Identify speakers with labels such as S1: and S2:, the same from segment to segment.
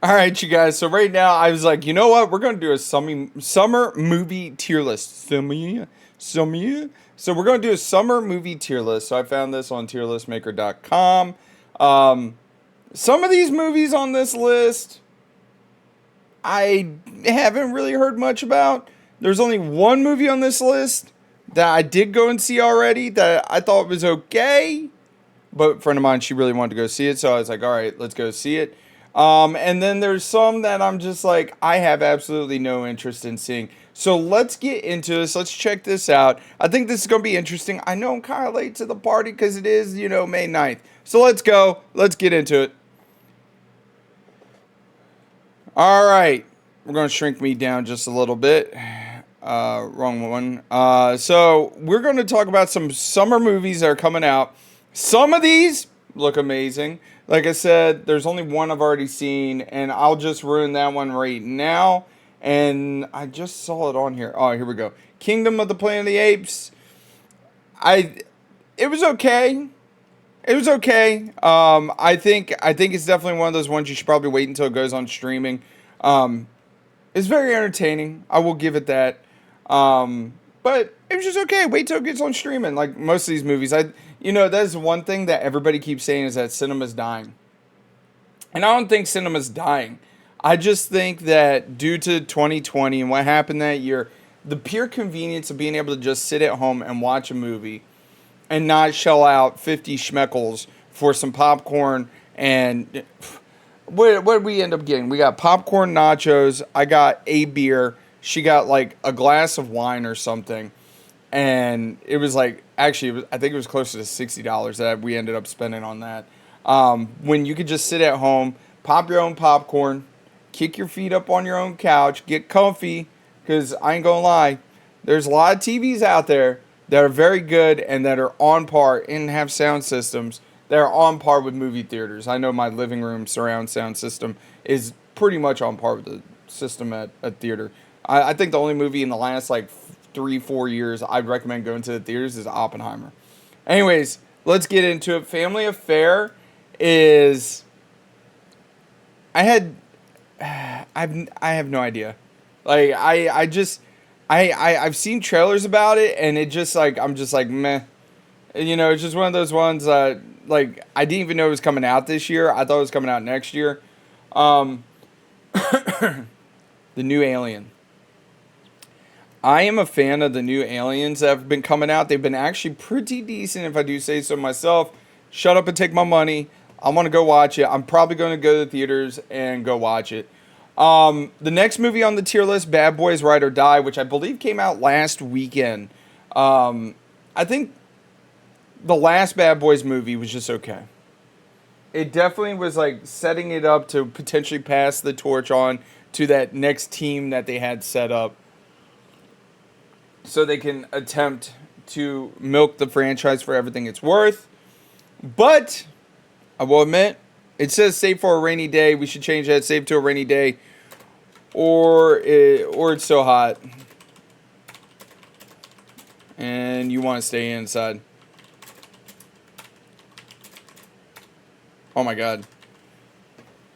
S1: All right, you guys. So right now, I was like, you know what? We're gonna do a summer movie tier list. Summer. So we're gonna do a summer movie tier list. So I found this on tierlistmaker.com. Um, some of these movies on this list, I haven't really heard much about. There's only one movie on this list that I did go and see already that I thought was okay. But a friend of mine, she really wanted to go see it, so I was like, all right, let's go see it. And then there's some that I'm just like, I have absolutely no interest in seeing. So let's get into this. Let's check this out. I think this is going to be interesting. I know I'm kind of late to the party because it is, May 9th. So let's go. Let's get into it. All right. We're going to shrink me down just a little bit. Wrong one. So we're going to talk about some summer movies that are coming out. Some of these look amazing. Like I said, there's only one I've already seen, and I'll just ruin that one right now. And I just saw it on here. Oh, here we go. Kingdom of the Planet of the Apes. I it was okay. It was okay. I think it's definitely one of those ones you should probably wait until it goes on streaming. Um, it's very entertaining. I will give it that. But it was just okay. Wait till it gets on streaming. Like most of these movies, that's one thing that everybody keeps saying is that cinema's dying. And I don't think cinema's dying. I just think that due to 2020 and what happened that year, the pure convenience of being able to just sit at home and watch a movie and not shell out 50 schmeckles for some popcorn and what did we end up getting? We got popcorn, nachos. I got a beer. She got like a glass of wine or something, and it was like actually, I think it was closer to $60 that we ended up spending on that. When you could just sit at home, pop your own popcorn, kick your feet up on your own couch, get comfy. Because I ain't gonna lie, there's a lot of TVs out there that are very good and that are on par and have sound systems that are on par with movie theaters. I know my living room surround sound system is pretty much on par with the system at a theater. I think the only movie in the last like 3-4 years I'd recommend going to the theaters is Oppenheimer. Anyways, let's get into it. Family Affair is I had I have no idea. Like I just I've seen trailers about it and it just like I'm just like meh. It's just one of those ones that like I didn't even know it was coming out this year. I thought it was coming out next year. Um the new Alien. I am a fan of the new Aliens that have been coming out. They've been actually pretty decent if I do say so myself. Shut up and take my money. I want to go watch it. I'm probably going to go to the theaters and go watch it. The next movie on the tier list, Bad Boys Ride or Die, which I believe came out last weekend. I think the last Bad Boys movie was just okay. It definitely was like setting it up to potentially pass the torch on to that next team that they had set up so they can attempt to milk the franchise for everything it's worth. But I will admit, it says save for a rainy day. We should change that. Save to a rainy day. Or it's so hot. And you want to stay inside. Oh my God.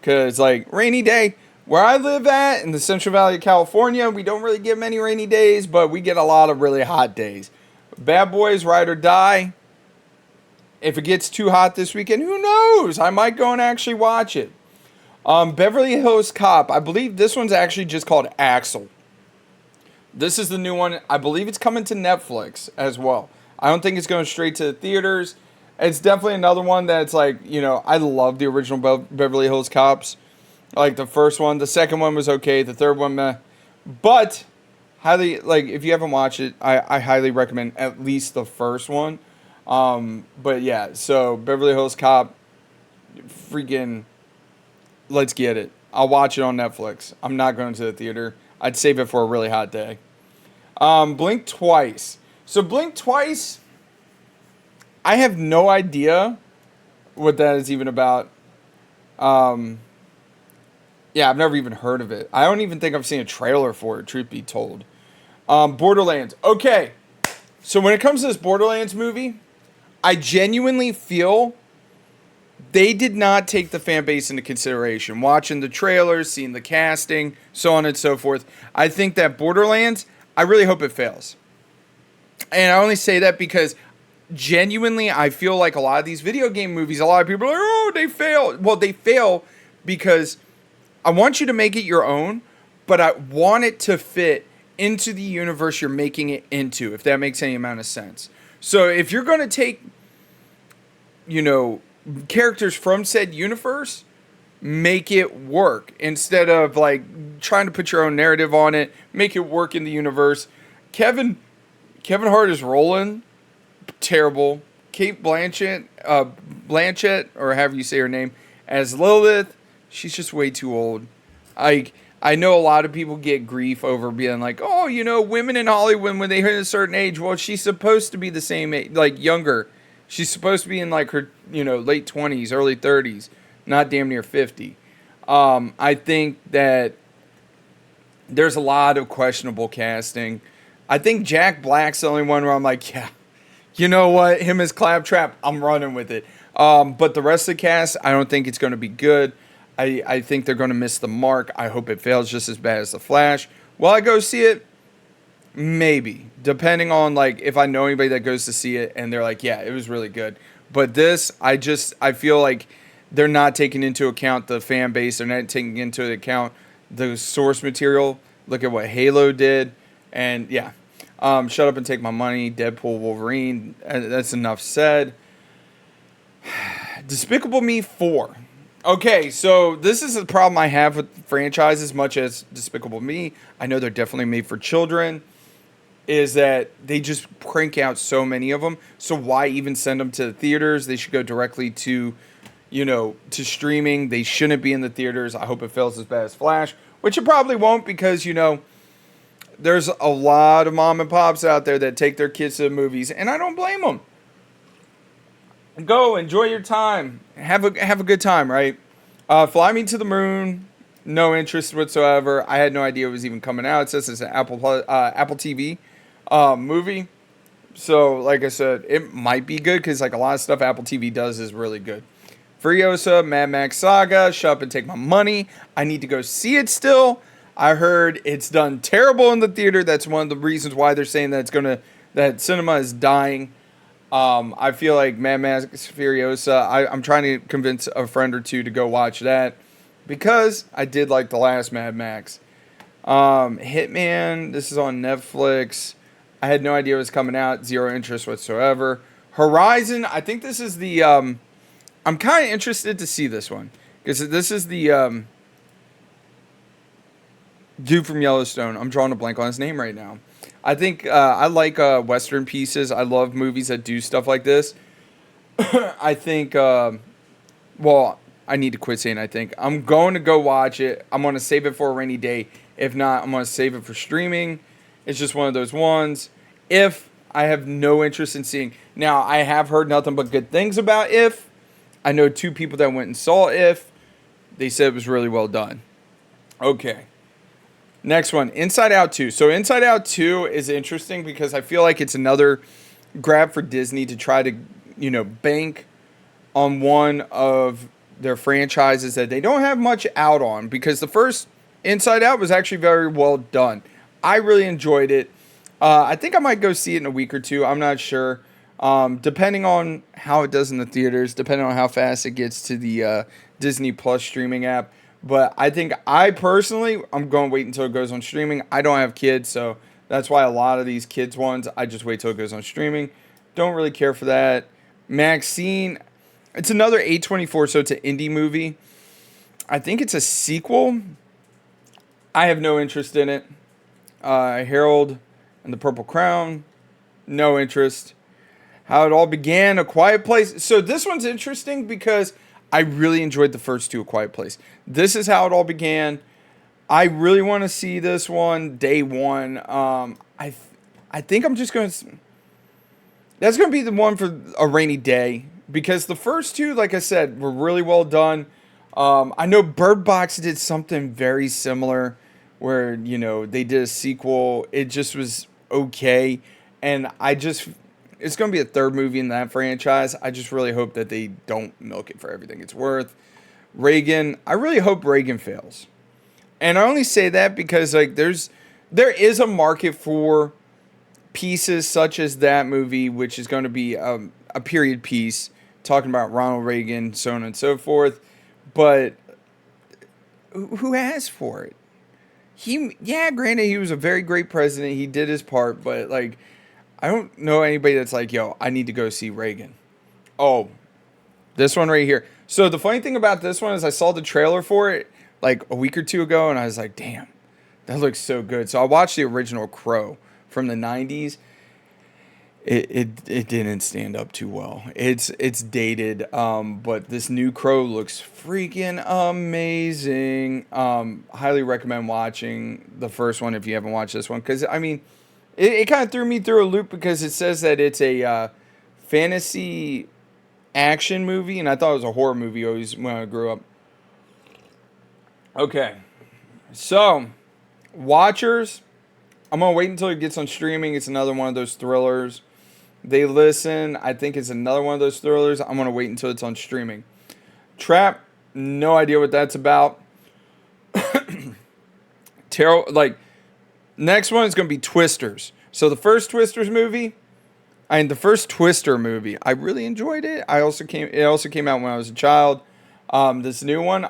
S1: Because, like, rainy day. Where I live at, in the Central Valley of California, we don't really get many rainy days, but we get a lot of really hot days. Bad Boys Ride or Die. If it gets too hot this weekend, who knows? I might go and actually watch it. Beverly Hills Cop. I believe this one's actually just called Axel. This is the new one. I believe it's coming to Netflix as well. I don't think it's going straight to the theaters. It's definitely another one that's like, I love the original Beverly Hills Cops. Like the first one. The second one was okay. The third one, meh. But, if you haven't watched it, I highly recommend at least the first one. But yeah, so Beverly Hills Cop, freaking, let's get it. I'll watch it on Netflix. I'm not going to the theater. I'd save it for a really hot day. Blink Twice. So Blink Twice, I have no idea what that is even about. Yeah, I've never even heard of it. I don't even think I've seen a trailer for it, truth be told. Borderlands. Okay, so when it comes to this Borderlands movie, I genuinely feel they did not take the fan base into consideration. Watching the trailers, seeing the casting, so on and so forth. I think that Borderlands, I really hope it fails. And I only say that because genuinely, I feel like a lot of these video game movies, a lot of people are like, oh, they fail. Well, they fail because I want you to make it your own, but I want it to fit into the universe you're making it into, if that makes any amount of sense. So if you're going to take, characters from said universe, make it work instead of like trying to put your own narrative on it. Make it work in the universe. Kevin Hart is Roland, terrible. Kate Blanchett, or however you say her name, as Lilith, she's just way too old. I know a lot of people get grief over being like, oh, women in Hollywood when they hit a certain age. Well, she's supposed to be the same age, like younger. She's supposed to be in like her, late 20s, early 30s, not damn near 50. I think that there's a lot of questionable casting. I think Jack Black's the only one where I'm like, yeah, you know what? Him as Claptrap, I'm running with it. But the rest of the cast, I don't think it's going to be good. I think they're going to miss the mark. I hope it fails just as bad as The Flash. Will I go see it? Maybe. Depending on, like, if I know anybody that goes to see it and they're like, yeah, it was really good. But this, I feel like they're not taking into account the fan base. They're not taking into account the source material. Look at what Halo did. And, yeah. Shut up and take my money. Deadpool, Wolverine. That's enough said. Despicable Me 4. Okay, so this is a problem I have with franchises, much as Despicable Me. I know they're definitely made for children. Is that they just crank out so many of them. So why even send them to the theaters? They should go directly to, to streaming. They shouldn't be in the theaters. I hope it fails as bad as Flash, which it probably won't because, there's a lot of mom and pops out there that take their kids to the movies, and I don't blame them. Go, enjoy your time. Have a good time, right? Fly Me to the Moon, no interest whatsoever. I had no idea it was even coming out. It says it's an Apple TV movie. So, like I said, it might be good because like a lot of stuff Apple TV does is really good. Furiosa, Mad Max Saga, shut up and take my money. I need to go see it still. I heard it's done terrible in the theater. That's one of the reasons why they're saying that cinema is dying. I feel like Mad Max Furiosa, I'm trying to convince a friend or two to go watch that because I did like the last Mad Max. Hitman, this is on Netflix. I had no idea it was coming out. Zero interest whatsoever. Horizon, I think this is the, I'm kind of interested to see this one because this is the, dude from Yellowstone. I'm drawing a blank on his name right now. I think I like Western pieces. I love movies that do stuff like this. I think, I need to quit saying I think. I'm going to go watch it. I'm going to save it for a rainy day. If not, I'm going to save it for streaming. It's just one of those ones. If I have no interest in seeing. Now, I have heard nothing but good things about If. I know 2 people that went and saw If. They said it was really well done. Okay. Next one, Inside Out 2. So Inside Out 2 is interesting because I feel like it's another grab for Disney to try to, bank on one of their franchises that they don't have much out on because the first Inside Out was actually very well done. I really enjoyed it. I think I might go see it in a week or two. I'm not sure. Depending on how it does in the theaters, depending on how fast it gets to the Disney Plus streaming app. But I think I'm going to wait until it goes on streaming. I don't have kids, so that's why a lot of these kids ones, I just wait till it goes on streaming. Don't really care for that. Maxine, it's another A24, so it's an indie movie. I think it's a sequel. I have no interest in it. Harold and the Purple Crown, no interest. How It All Began, A Quiet Place. So this one's interesting because I really enjoyed the first 2, A Quiet Place. This is How It All Began. I really want to see this one day one. I think I'm just going to... That's going to be the one for a rainy day. Because the first 2, like I said, were really well done. I know Bird Box did something very similar. Where, they did a sequel. It just was okay. And I just... it's going to be a third movie in that franchise. I just really hope that they don't milk it for everything it's worth. Reagan, I really hope Reagan fails. And I only say that because like there is a market for pieces such as that movie, which is going to be a period piece talking about Ronald Reagan, so on and so forth. But who asked for it? Yeah, granted, he was a very great president. He did his part, but like, I don't know anybody that's like, yo, I need to go see Reagan. Oh, this one right here. So the funny thing about this one is I saw the trailer for it like a week or two ago, and I was like, damn, that looks so good. So I watched the original Crow from the 90s. It didn't stand up too well. It's dated, but this new Crow looks freaking amazing. Highly recommend watching the first one if you haven't watched this one, because I mean, it kind of threw me through a loop because it says that it's a fantasy action movie, and I thought it was a horror movie always when I grew up. Okay, so Watchers, I'm gonna wait until it gets on streaming. It's another one of those thrillers. They Listen, I think it's another one of those thrillers. I'm gonna wait until it's on streaming. Trap, no idea what that's about. Like, next one is gonna be Twisters. So the first Twisters movie, the first Twister movie, I really enjoyed it. It also came out when I was a child. This new one,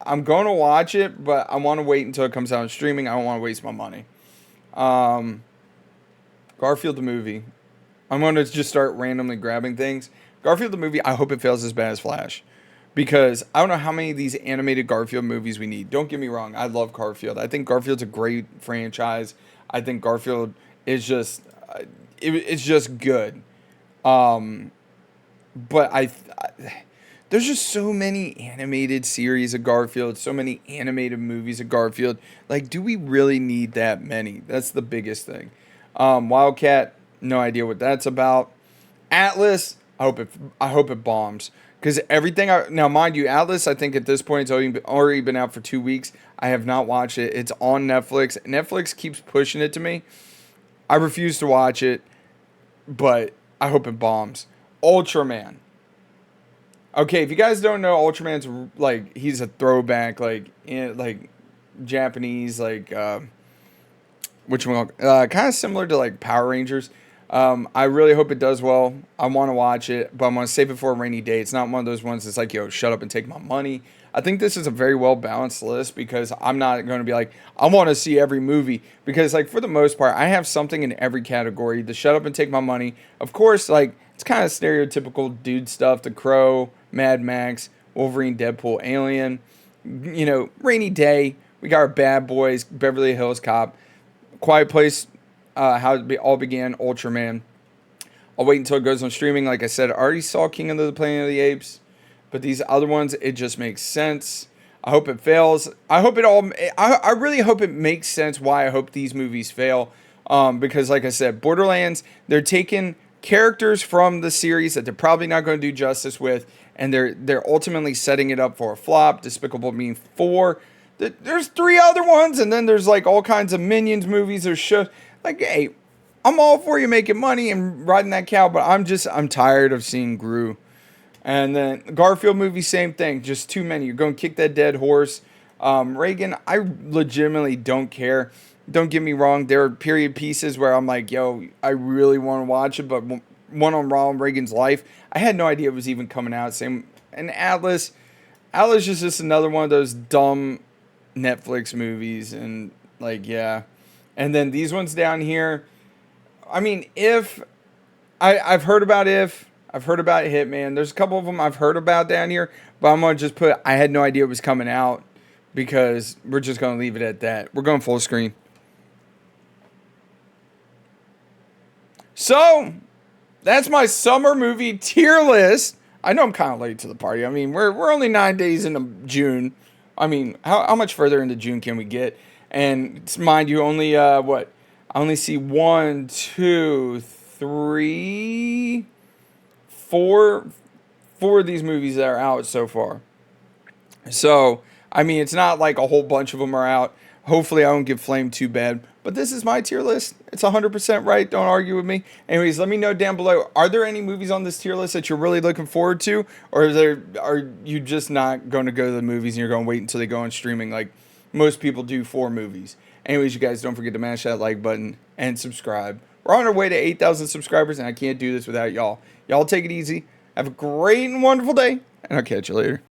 S1: I'm going to watch it, but I want to wait until it comes out on streaming. I don't want to waste my money. Garfield the movie. I'm going to just start randomly grabbing things. Garfield the movie, I hope it fails as bad as Flash. Because I don't know how many of these animated Garfield movies we need. Don't get me wrong, I love Garfield. I think Garfield's a great franchise. I think Garfield is just, it's just good. But there's just so many animated series of Garfield, so many animated movies of Garfield. Like, do we really need that many? That's the biggest thing. Wildcat, no idea what that's about. Atlas, I hope it bombs. Because now mind you, Atlas, I think at this point it's already been out for 2 weeks. I have not watched it. It's on Netflix. Netflix keeps pushing it to me. I refuse to watch it, but I hope it bombs. Ultraman. Okay, if you guys don't know, Ultraman's like, he's a throwback, like Japanese, like kind of similar to like Power Rangers. I really hope it does well. I want to watch it, but I'm going to save it for a rainy day. It's not one of those ones that's like, yo, shut up and take my money. I think this is a very well balanced list because I'm not going to be like, I want to see every movie. Because like for the most part, I have something in every category. The shut up and take my money. Of course, like it's kind of stereotypical dude stuff. The Crow, Mad Max, Wolverine, Deadpool, Alien. You know, rainy day. We got our Bad Boys, Beverly Hills Cop, Quiet Place, How It All Began, Ultraman. I'll wait until it goes on streaming. Like I said, I already saw King of the Planet of the Apes. But these other ones, it just makes sense. I hope it fails. I really hope it makes sense why I hope these movies fail. Because like I said, Borderlands, they're taking characters from the series that they're probably not going to do justice with. And they're ultimately setting it up for a flop. Despicable Me 4. There's 3 other ones. And then there's like all kinds of Minions movies or shows. Like, hey, I'm all for you making money and riding that cow. But I'm tired of seeing Gru. And then Garfield movie, same thing. Just too many. You're going to kick that dead horse. Reagan, I legitimately don't care. Don't get me wrong. There are period pieces where I'm like, yo, I really want to watch it. But one on Ronald Reagan's life, I had no idea it was even coming out. Same. And Atlas is just another one of those dumb Netflix movies. And like, yeah. And then these ones down here. I mean, I've heard about I've heard about Hitman. There's a couple of them I've heard about down here, but I'm going to just put, I had no idea it was coming out because we're just going to leave it at that. We're going full screen. So, that's my summer movie tier list. I know I'm kind of late to the party. I mean, we're only 9 days into June. I mean, how much further into June can we get? And mind you, only, I only see 1, 2, 3... four of these movies that are out so far. So, I mean, it's not like a whole bunch of them are out, Hopefully, I don't get flamed too bad. But this is my tier list. It's 100% right. Don't argue with me. Anyways, let me know down below. Are there any movies on this tier list that you're really looking forward to? Or are you just not going to go to the movies and you're going to wait until they go on streaming like most people do for movies? Anyways, you guys, don't forget to mash that like button and subscribe. We're on our way to 8,000 subscribers, and I can't do this without y'all. Y'all take it easy. Have a great and wonderful day, and I'll catch you later.